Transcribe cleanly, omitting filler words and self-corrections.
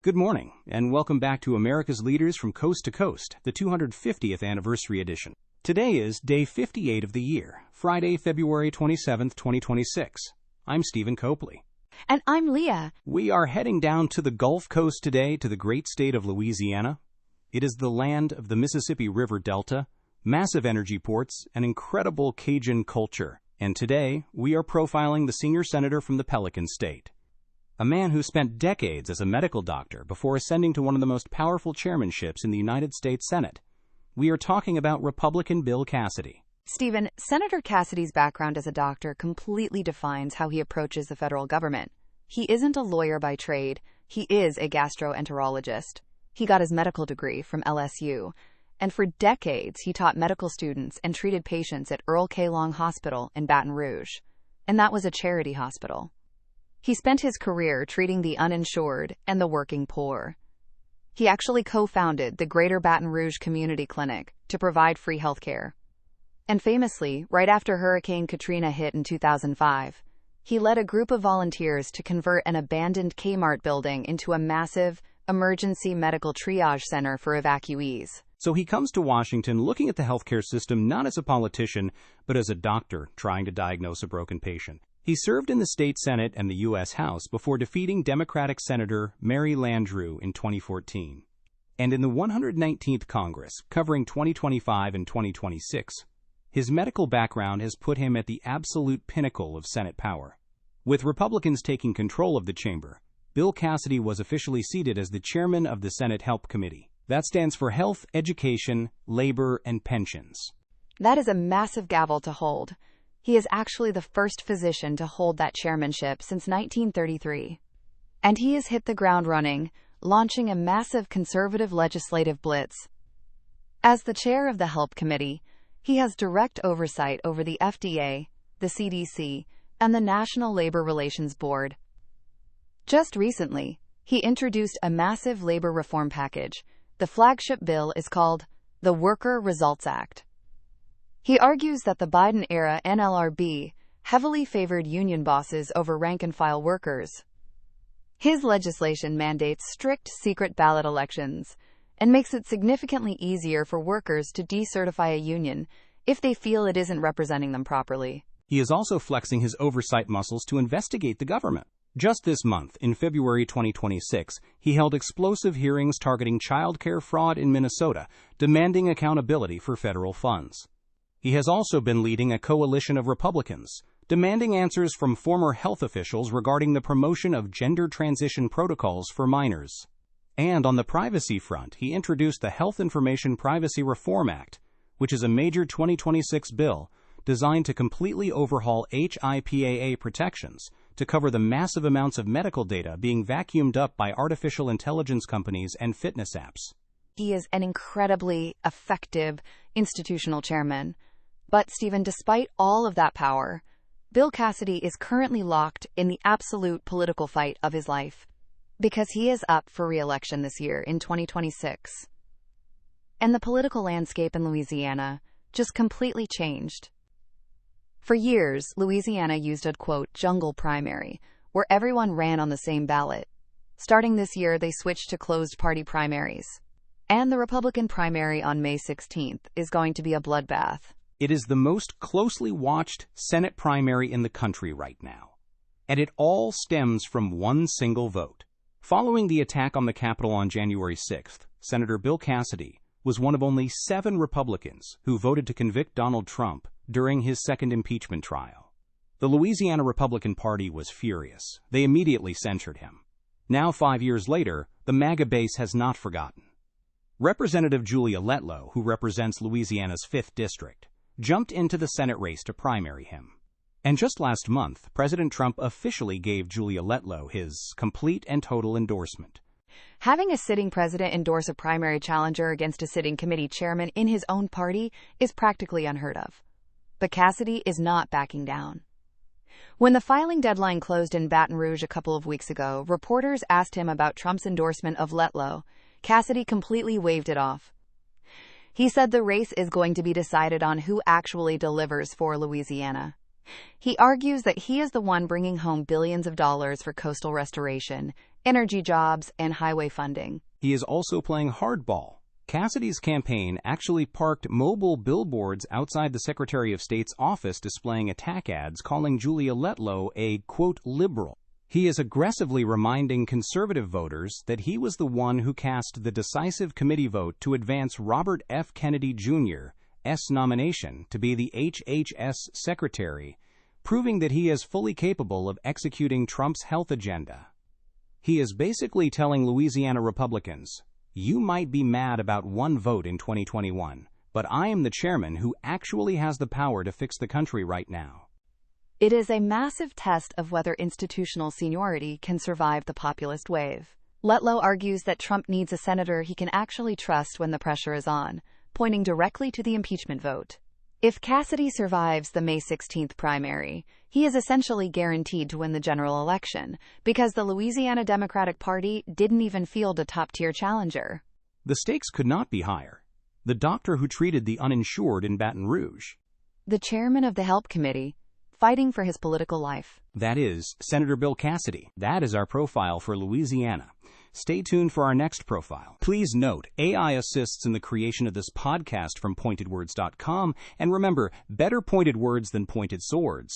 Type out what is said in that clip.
Good morning, and welcome back to America's Leaders from Coast to Coast, the 250th anniversary edition. Today is day 58 of the year, Friday, February 27th, 2026. I'm Stephen Copley. And I'm Leah. We are heading down to the Gulf Coast today to the great state of Louisiana. It is the land of the Mississippi River Delta, massive energy ports, and incredible Cajun culture. And today, we are profiling the senior senator from the Pelican State. A man who spent decades as a medical doctor before ascending to one of the most powerful chairmanships in the United States Senate. We are talking about Republican Bill Cassidy. Stephen, Senator Cassidy's background as a doctor completely defines how he approaches the federal government. He isn't a lawyer by trade. He is a gastroenterologist. He got his medical degree from LSU, and for decades he taught medical students and treated patients at Earl K Hospital in Baton Rouge. And that was a charity hospital. He spent his career treating the uninsured and the working poor. He actually co-founded the Greater Baton Rouge Community Clinic to provide free health care. And famously, right after Hurricane Katrina hit in 2005, he led a group of volunteers to convert an abandoned Kmart building into a massive emergency medical triage center for evacuees. So he comes to Washington looking at the healthcare system not as a politician, but as a doctor trying to diagnose a broken patient. He served in the state Senate and the U.S. House before defeating Democratic Senator Mary Landrieu in 2014. And in the 119th Congress, covering 2025 and 2026, his medical background has put him at the absolute pinnacle of Senate power. With Republicans taking control of the chamber, Bill Cassidy was officially seated as the chairman of the Senate Help Committee. That stands for Health, Education, Labor, and Pensions. That is a massive gavel to hold. He is actually the first physician to hold that chairmanship since 1933. And he has hit the ground running, launching a massive conservative legislative blitz. As the chair of the Help Committee, he has direct oversight over the FDA, the CDC, and the National Labor Relations Board. Just recently, he introduced a massive labor reform package. The flagship bill is called the Worker Results Act. He argues that the Biden-era NLRB heavily favored union bosses over rank-and-file workers. His legislation mandates strict secret ballot elections and makes it significantly easier for workers to decertify a union if they feel it isn't representing them properly. He is also flexing his oversight muscles to investigate the government. Just this month, in February 2026, he held explosive hearings targeting child care fraud in Minnesota, demanding accountability for federal funds. He has also been leading a coalition of Republicans, demanding answers from former health officials regarding the promotion of gender transition protocols for minors. And on the privacy front, he introduced the Health Information Privacy Reform Act, which is a major 2026 bill designed to completely overhaul HIPAA protections to cover the massive amounts of medical data being vacuumed up by artificial intelligence companies and fitness apps. He is an incredibly effective institutional chairman. But, Stephen, despite all of that power, Bill Cassidy is currently locked in the absolute political fight of his life because he is up for re-election this year in 2026. And the political landscape in Louisiana just completely changed. For years, Louisiana used a, quote, jungle primary, where everyone ran on the same ballot. Starting this year, they switched to closed party primaries. And the Republican primary on May 16th is going to be a bloodbath. It is the most closely watched Senate primary in the country right now. And it all stems from one single vote. Following the attack on the Capitol on January 6th, Senator Bill Cassidy was one of only 7 Republicans who voted to convict Donald Trump during his second impeachment trial. The Louisiana Republican Party was furious. They immediately censured him. Now, 5 years later, the MAGA base has not forgotten. Representative Julia Letlow, who represents Louisiana's 5th District, jumped into the Senate race to primary him. And just last month, President Trump officially gave Julia Letlow his complete and total endorsement. Having a sitting president endorse a primary challenger against a sitting committee chairman in his own party is practically unheard of. But Cassidy is not backing down. When the filing deadline closed in Baton Rouge a couple of weeks ago, reporters asked him about Trump's endorsement of Letlow. Cassidy completely waved it off. He said the race is going to be decided on who actually delivers for Louisiana. He argues that he is the one bringing home billions of dollars for coastal restoration, energy jobs, and highway funding. He is also playing hardball. Cassidy's campaign actually parked mobile billboards outside the Secretary of State's office displaying attack ads calling Julia Letlow a, quote, liberal. He is aggressively reminding conservative voters that he was the one who cast the decisive committee vote to advance Robert F. Kennedy Jr.'s nomination to be the HHS Secretary, proving that he is fully capable of executing Trump's health agenda. He is basically telling Louisiana Republicans, you might be mad about one vote in 2021, but I am the chairman who actually has the power to fix the country right now. It is a massive test of whether institutional seniority can survive the populist wave. Letlow argues that Trump needs a senator he can actually trust when the pressure is on, pointing directly to the impeachment vote. If Cassidy survives the May 16th primary, he is essentially guaranteed to win the general election, because the Louisiana Democratic Party didn't even field a top-tier challenger. The stakes could not be higher. The doctor who treated the uninsured in Baton Rouge. The chairman of the Help Committee, fighting for his political life. That is Senator Bill Cassidy. That is our profile for Louisiana. Stay tuned for our next profile. Please note, AI assists in the creation of this podcast from pointedwords.com, and remember, better pointed words than pointed swords.